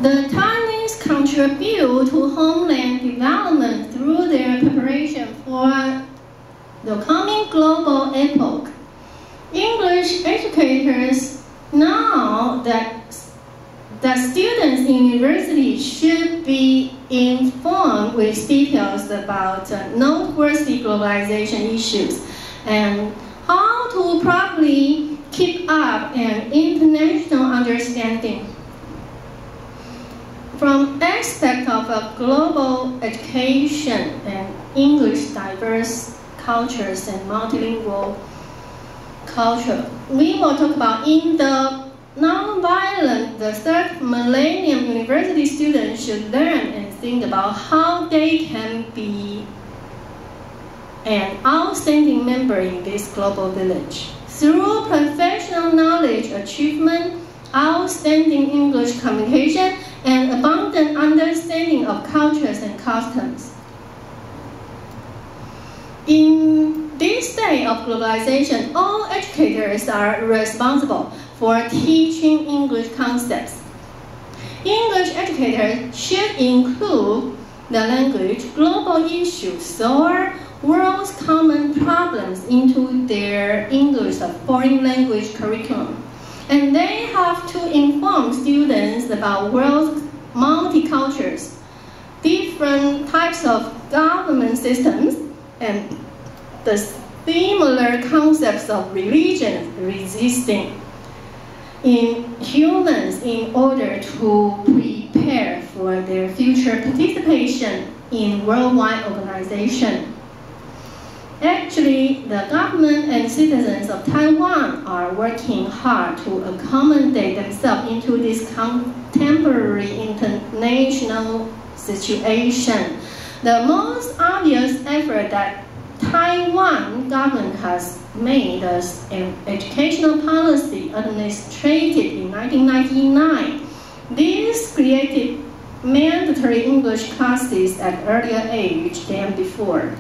The Taiwanese contribute to homeland development through their preparation for the coming global epoch. English educators know that students in university should be informed with details about noteworthy globalization issues and how to properly keep up an international understanding. From aspect of a global education and English diverse cultures and multilingual culture, we will talk about in the nonviolent, the third millennium university students should learn and think about how they can be an outstanding member in this global village. Through professional knowledge achievement, outstanding English communication, and abundant understanding of cultures and customs. In this day of globalization, all educators are responsible for teaching English concepts. English educators should include the language, global issues, or world's common problems into their English or foreign language curriculum. And they have to inform students about world's multicultures, different types of government systems, and the similar concepts of religion resisting in humans in order to prepare for their future participation in worldwide organization. Actually, the government and citizens of Taiwan are working hard to accommodate themselves into this contemporary international situation. The most obvious effort that Taiwan government has made as an educational policy administrated in 1999. This created mandatory English classes at earlier age than before.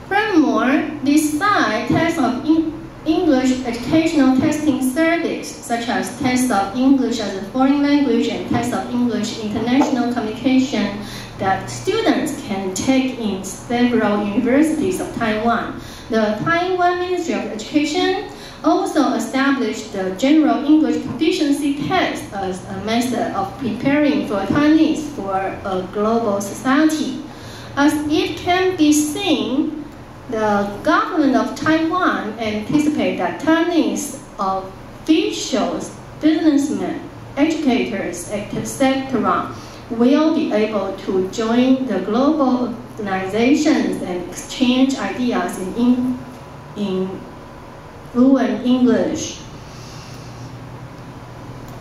Furthermore, besides tests of English educational testing service, such as tests of English as a foreign language and tests of English international communication that students can take in several universities of Taiwan, the Taiwan Ministry of Education also established the General English Proficiency Test as a method of preparing for Taiwanese for a global society. As it can be seen, the government of Taiwan anticipates that Taiwanese officials, businessmen, educators, etc. will be able to join the global organizations and exchange ideas in fluent English.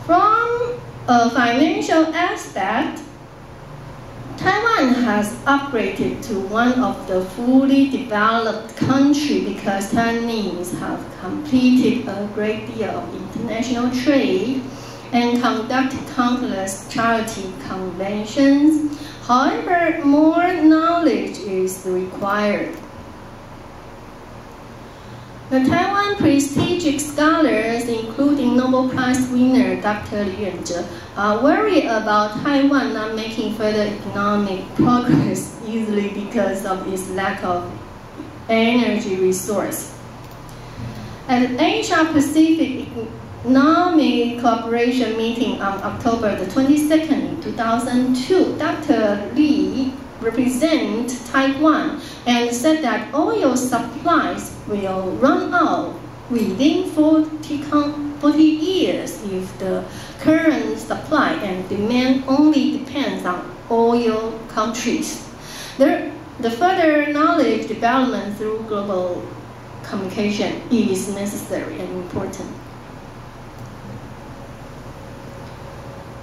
From a financial aspect, Taiwan has upgraded to one of the fully developed countries because Taiwanese have completed a great deal of international trade and conducted countless charity conventions. However, more knowledge is required. The Taiwan prestigious scholars, including Nobel Prize winner Dr. Li Yuanzhe, are worried about Taiwan not making further economic progress easily because of its lack of energy resource. At the Asia Pacific Economic Cooperation meeting on October the 22nd, 2002, Dr. Li represented Taiwan and said that oil supplies will run out within 40 years if the current supply and demand only depends on oil countries. The further knowledge development through global communication is necessary and important.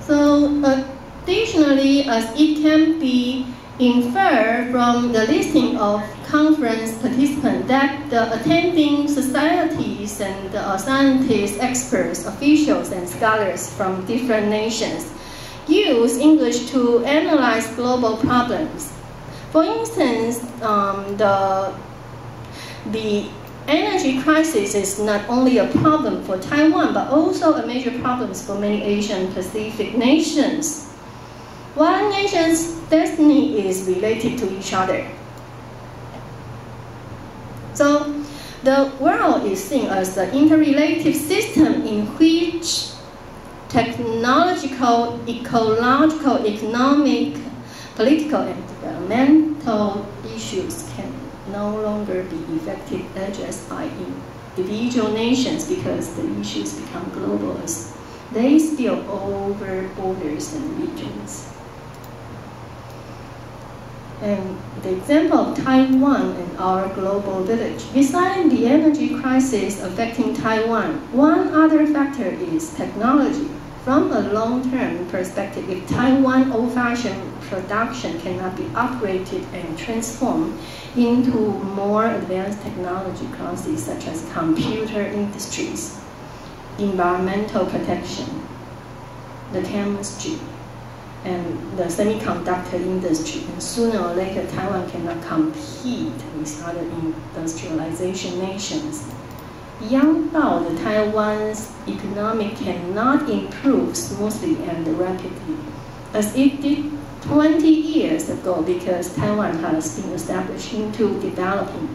So additionally, as it can be inferred from the listing of conference participants that the attending societies and scientists, experts, officials, and scholars from different nations use English to analyze global problems. For instance, the energy crisis is not only a problem for Taiwan, but also a major problem for many Asian Pacific nations. One nation's destiny is related to each other. So the world is seen as an interrelated system in which technological, ecological, economic, political, and developmental issues can no longer be effectively addressed by individual nations because the issues become global as they spill over borders and regions. And the example of Taiwan and our global village. Besides the energy crisis affecting Taiwan, one other factor is technology. From a long-term perspective, if Taiwan old-fashioned production cannot be upgraded and transformed into more advanced technology classes such as computer industries, environmental protection, the chemistry, and the semiconductor industry, and sooner or later Taiwan cannot compete with other industrialization nations. Beyond that, Taiwan's economy cannot improve smoothly and rapidly, as it did 20 years ago, because Taiwan has been established into developing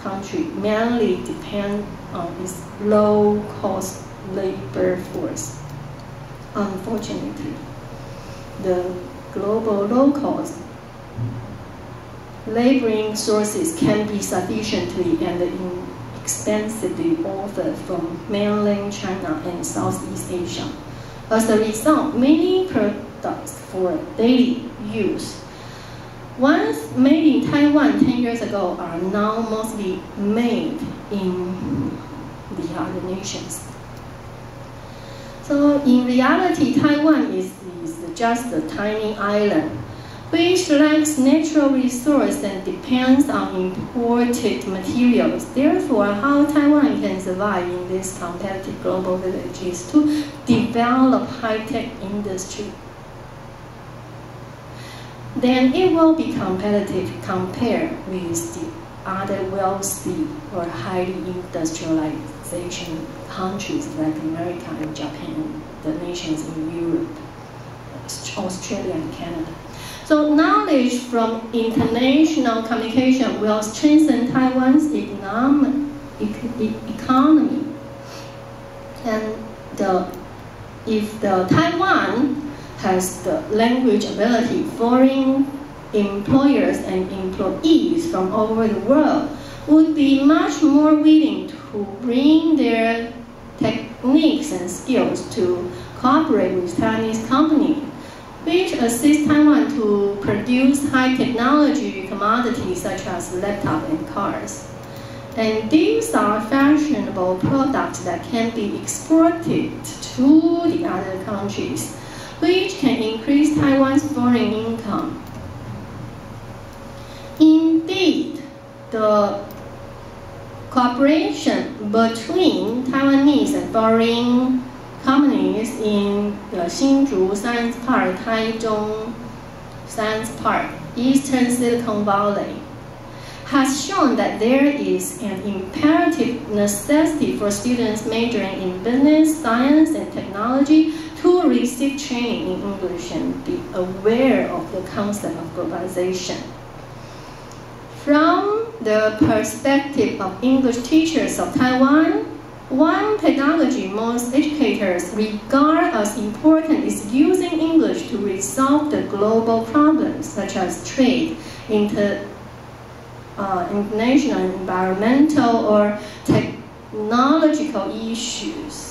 country, mainly depend on its low-cost labor force. Unfortunately, the global low-cost laboring sources can be sufficiently and inexpensively offered from mainland China and Southeast Asia. As a result, many products for daily use, once made in Taiwan 10 years ago, are now mostly made in the other nations. So in reality, Taiwan is just a tiny island which lacks natural resources and depends on imported materials. Therefore, how Taiwan can survive in this competitive global village is to develop high-tech industry. Then it will be competitive compared with the other wealthy or highly industrialization countries like America and Japan, the nations in Europe, Australia and Canada. So knowledge from international communication will strengthen Taiwan's economy. And if the Taiwan has the language ability, foreign employers and employees from all over the world would be much more willing to bring their techniques and skills to cooperate with Chinese companies, which assist Taiwan to produce high technology commodities such as laptops and cars. And these are fashionable products that can be exported to the other countries, which can increase Taiwan's foreign income. Indeed, the cooperation between Taiwanese and foreign companies in the Hsinchu Science Park, Taichung Science Park, Eastern Silicon Valley, has shown that there is an imperative necessity for students majoring in business, science, and technology to receive training in English and be aware of the concept of globalization. From the perspective of English teachers of Taiwan, one pedagogy most educators regard as important is using English to resolve the global problems such as trade, international, environmental, or technological issues.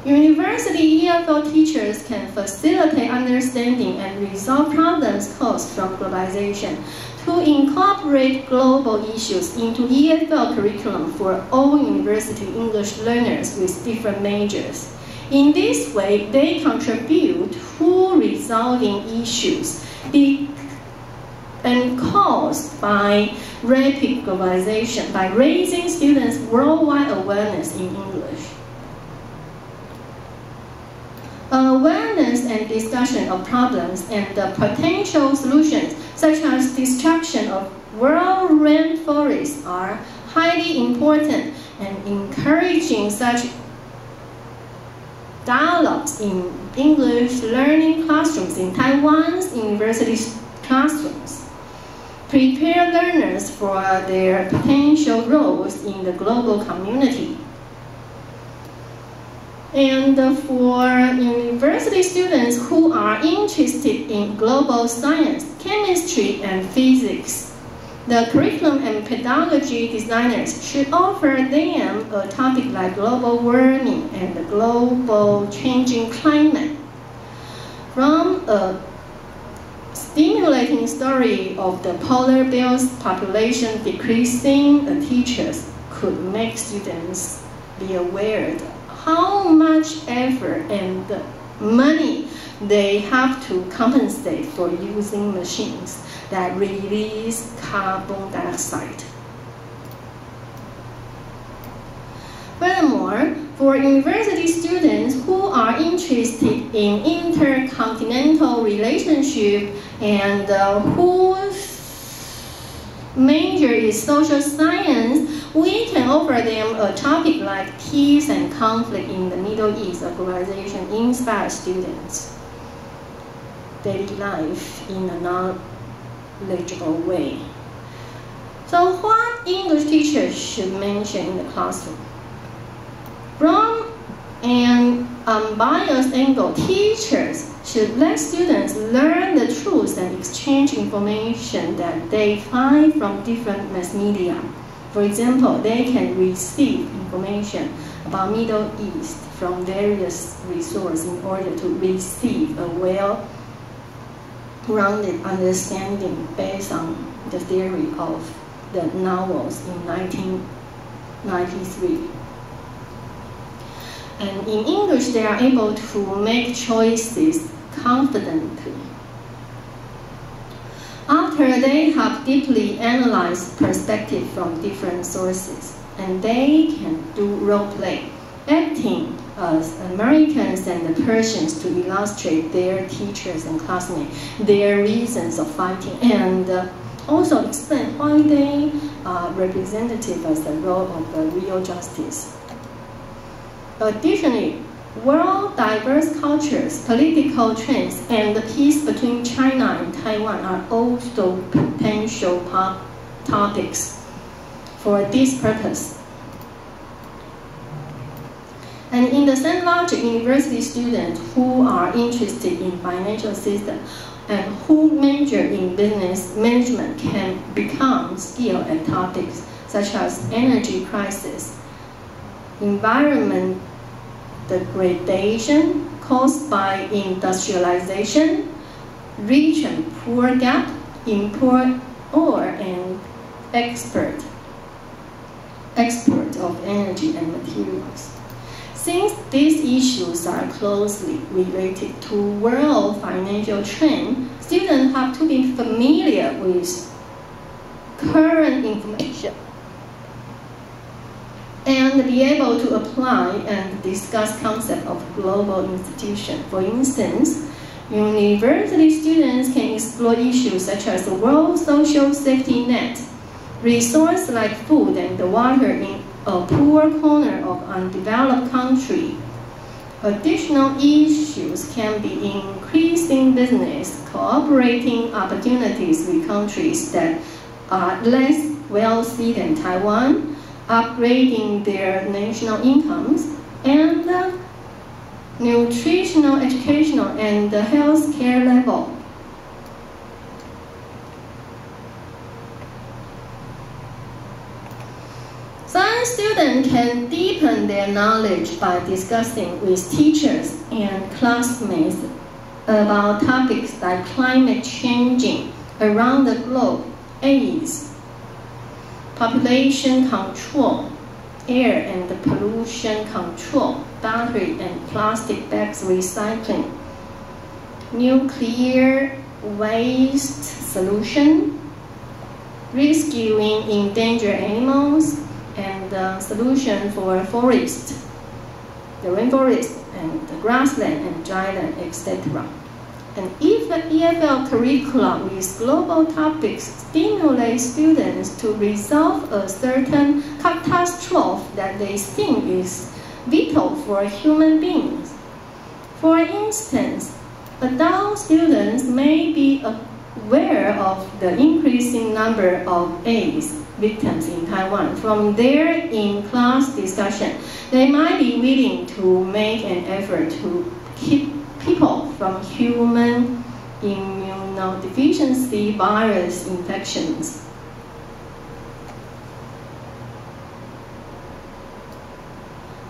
University EFL teachers can facilitate understanding and resolve problems caused from globalization to incorporate global issues into EFL curriculum for all university English learners with different majors. In this way, they contribute to resolving issues and caused by rapid globalization by raising students' worldwide awareness in English. Awareness awareness and discussion of problems and potential solutions, such as destruction of world rainforests, are highly important, and encouraging such dialogues in English learning classrooms in Taiwan's university classrooms prepare learners for their potential roles in the global community. And for university students who are interested in global science, chemistry, and physics, the curriculum and pedagogy designers should offer them a topic like global warming and the global changing climate. From a stimulating story of the polar bear's population decreasing, the teachers could make students be aware of how much effort and money they have to compensate for using machines that release carbon dioxide. Furthermore, for university students who are interested in intercontinental relationship and whose major is social science, we can offer them a topic like peace and conflict in the Middle East. A globalization inspires students' daily life in a knowledgeable way. So what English teachers should mention in the classroom? From an unbiased angle, teachers should let students learn the truth and exchange information that they find from different mass media. For example, they can receive information about Middle East from various resources in order to receive a well-rounded understanding based on the theory of the novels in 1993. And in English, they are able to make choices confidently. After they have deeply analyzed perspective from different sources, and they can do role play, acting as Americans and the Persians to illustrate their teachers and classmates, their reasons of fighting, and also explain why they are representative as the role of the real justice. Additionally, world diverse cultures, political trends, and the peace between China and Taiwan are also potential topics for this purpose. And in the same logic, university students who are interested in financial system and who major in business management can become skilled at topics such as energy crisis, environment degradation caused by industrialization, rich and poor gap, import or an export of energy and materials. Since these issues are closely related to world financial trend, students have to be familiar with current information and be able to apply and discuss concept of global institution. For instance, university students can explore issues such as the world social safety net, resources like food and water in a poor corner of undeveloped country. Additional issues can be increasing business cooperating opportunities with countries that are less wealthy than Taiwan, upgrading their national incomes, and nutritional, educational, and health care level. Science students can deepen their knowledge by discussing with teachers and classmates about topics like climate changing around the globe, AIDS, population control, air and pollution control, battery and plastic bags recycling, nuclear waste solution, rescuing endangered animals, and the solution for forest, the rainforest, and the grassland and dryland, etc. And if the EFL curriculum with global topics stimulates students to resolve a certain catastrophe that they think is vital for human beings. For instance, adult students may be aware of the increasing number of AIDS victims in Taiwan. From their in-class discussion, they might be willing to make an effort to keep people from human immunodeficiency virus infections.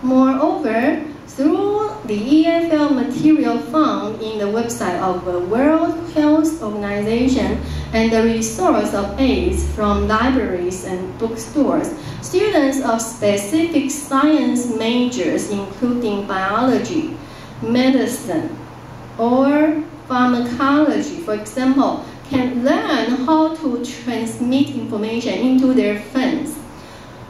Moreover, through the EFL material found in the website of the World Health Organization and the resource of aids from libraries and bookstores, students of specific science majors, including biology, medicine, or pharmacology, for example, can learn how to transmit information into their friends,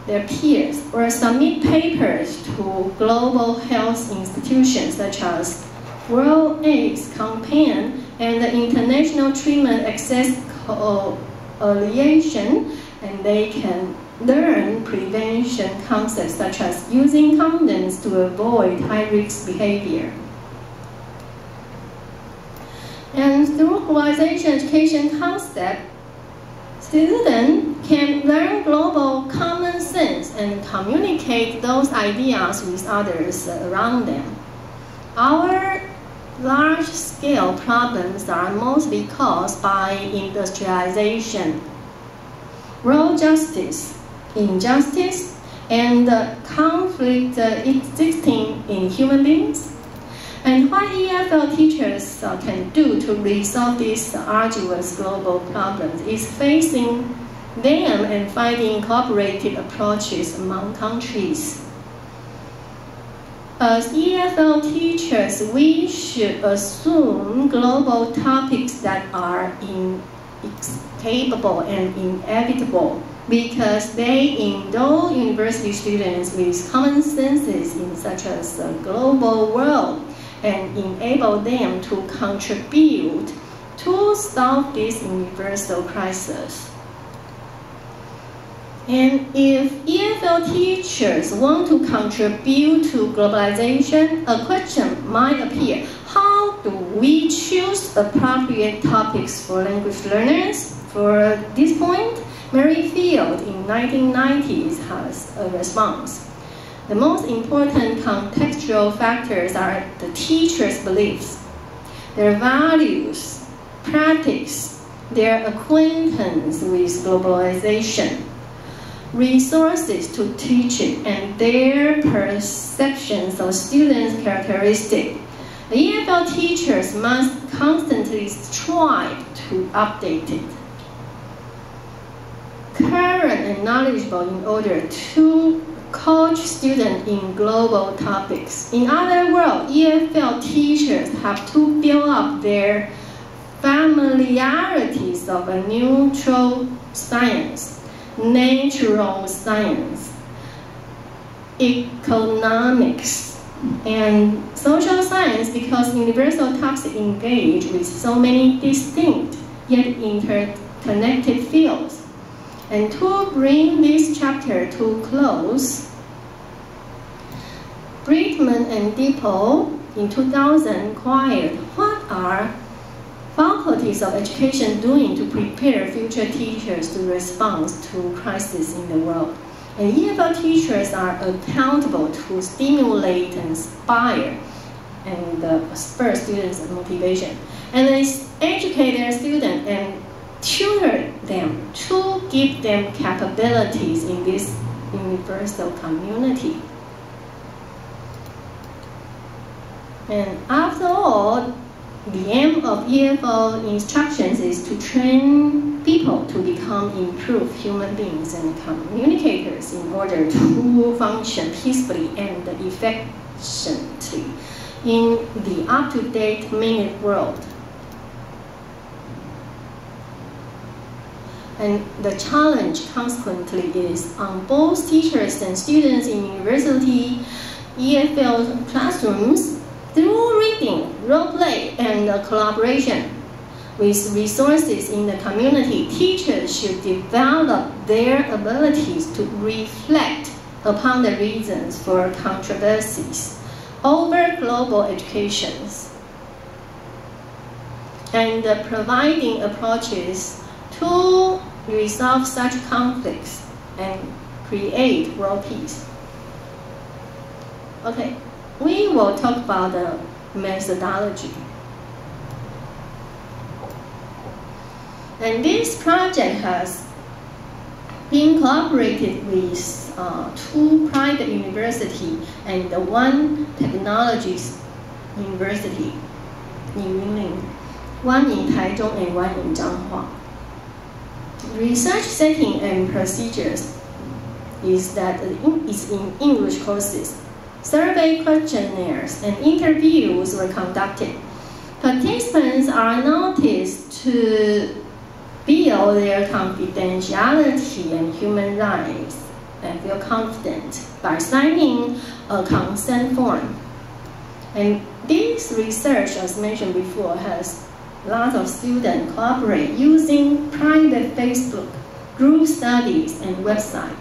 their peers, or submit papers to global health institutions such as World AIDS Campaign and the International Treatment Access Coalition, and they can learn prevention concepts such as using condoms to avoid high-risk behavior. And through globalization education concept, students can learn global common sense and communicate those ideas with others around them. Our large-scale problems are mostly caused by industrialization, world justice, injustice, and conflict existing in human beings. And what EFL teachers can do to resolve these arduous global problems is facing them and finding cooperative approaches among countries. As EFL teachers, we should assume global topics that are inescapable and inevitable because they endow university students with common senses in such as a global world and enable them to contribute to solve this universal crisis. And if EFL teachers want to contribute to globalization, a question might appear: how do we choose appropriate topics for language learners? For this point, Mary Field in 1990s has a response. The most important contextual factors are the teacher's beliefs, their values, practice, their acquaintance with globalization, resources to teach it, and their perceptions of students' characteristics. The EFL teachers must constantly strive to update it, current and knowledgeable in order to coach students in global topics. In other words, EFL teachers have to build up their familiarities of a neutral science, natural science, economics, and social science because universal topics engage with so many distinct yet interconnected fields. And to bring this chapter to close, Brickman and Dipple in 2000 inquired what are faculties of education doing to prepare future teachers to respond to crises in the world. And EFL teachers are accountable to stimulate and inspire and spur students' motivation. And they educate their students and tutor them to give them capabilities in this universal community. And after all, the aim of EFL instructions is to train people to become improved human beings and communicators in order to function peacefully and efficiently in the up-to-date minute world. And the challenge consequently is on both teachers and students in university EFL classrooms Through reading, role play, and collaboration with resources in the community, teachers should develop their abilities to reflect upon the reasons for controversies over global educations and providing approaches to resolve such conflicts and create world peace. Okay, we will talk about the methodology. And this project has been cooperated with 2 private universities and 1 technology university in Yunlin, 1 in Taichung and 1 in Zhanghua. Research setting and procedures is that it's in English courses. Survey questionnaires and interviews were conducted. Participants are noticed to build their confidentiality and human rights and feel confident by signing a consent form. And this research, as mentioned before, has lots of students cooperate using private Facebook, group studies, and website,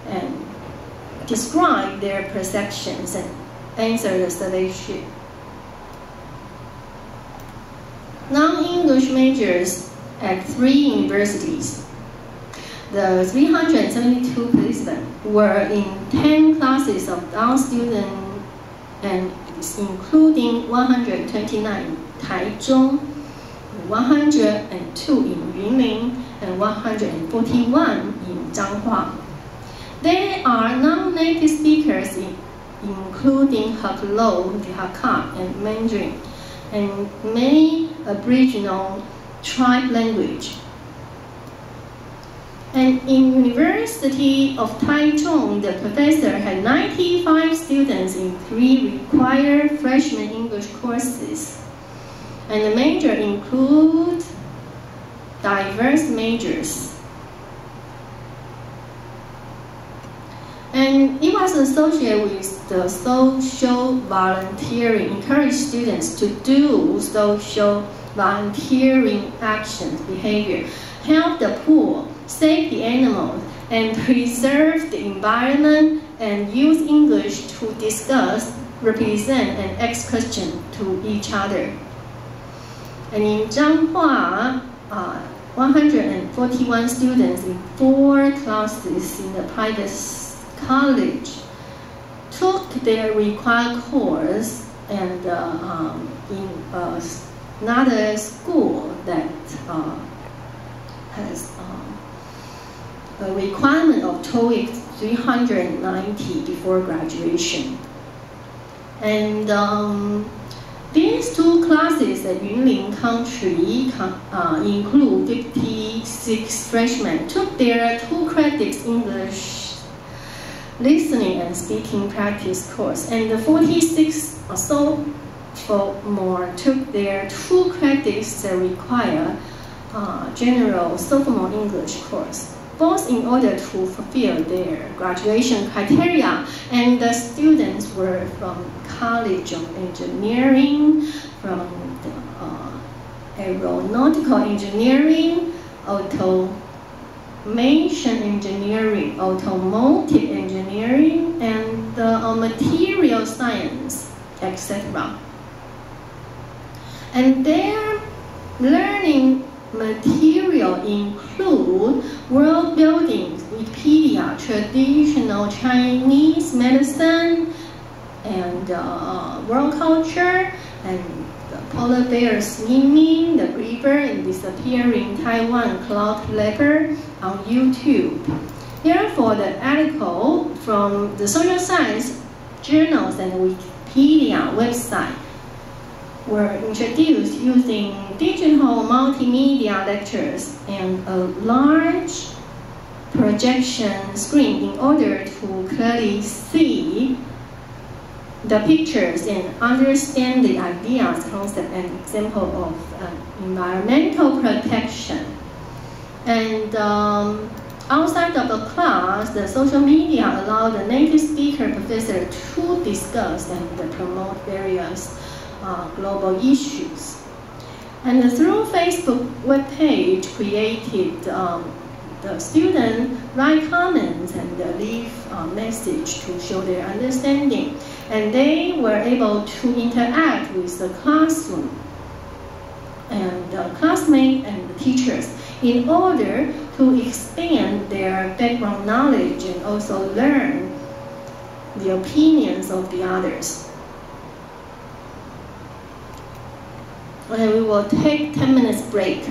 and describe their perceptions and answer the survey sheet. Non-English majors at 3 universities. The 372 participants were in 10 classes of Down students, and including 129 in Taichung, 102 in Yunlin, and 141 in Zhanghua. There are non-native speakers including Haklo, Hakka, and Mandarin, and many Aboriginal tribe language. And in University of Taichung, the professor had 95 students in 3 required freshman English courses. And the major include diverse majors. And it was associated with the social volunteering, encourage students to do social volunteering actions, behavior, help the poor, save the animals, and preserve the environment, and use English to discuss, represent, and ask questions to each other. And in Zhanghua, 141 students in 4 classes in the private college took their required course, and in another school that has a requirement of TOEIC 390 before graduation. And these 2 classes at Yunlin Country include 56 freshmen took their 2 credits English listening and speaking practice course, and the 46 or so more took their 2 credits that require general sophomore English course, both in order to fulfill their graduation criteria. And the students were from College of Engineering, from the, Aeronautical Engineering, Automation Engineering, Automotive Engineering, and Material Science, etc. And their learning material include world building, Wikipedia, traditional Chinese medicine, and world culture, and the polar bear swimming, the river and disappearing Taiwan cloud leopard on YouTube. Therefore, the article from the social science journals and Wikipedia website were introduced using digital multimedia lectures and a large projection screen in order to clearly see the pictures and understand the ideas, concept, and example of environmental protection. And Outside of the class, the social media allow the native speaker professor to discuss and promote various global issues. And through Facebook webpage created, the student write comments and leave a message to show their understanding. And they were able to interact with the classroom and classmates and the teachers in order to expand their background knowledge and also learn the opinions of the others. Okay, we will take 10 minutes break.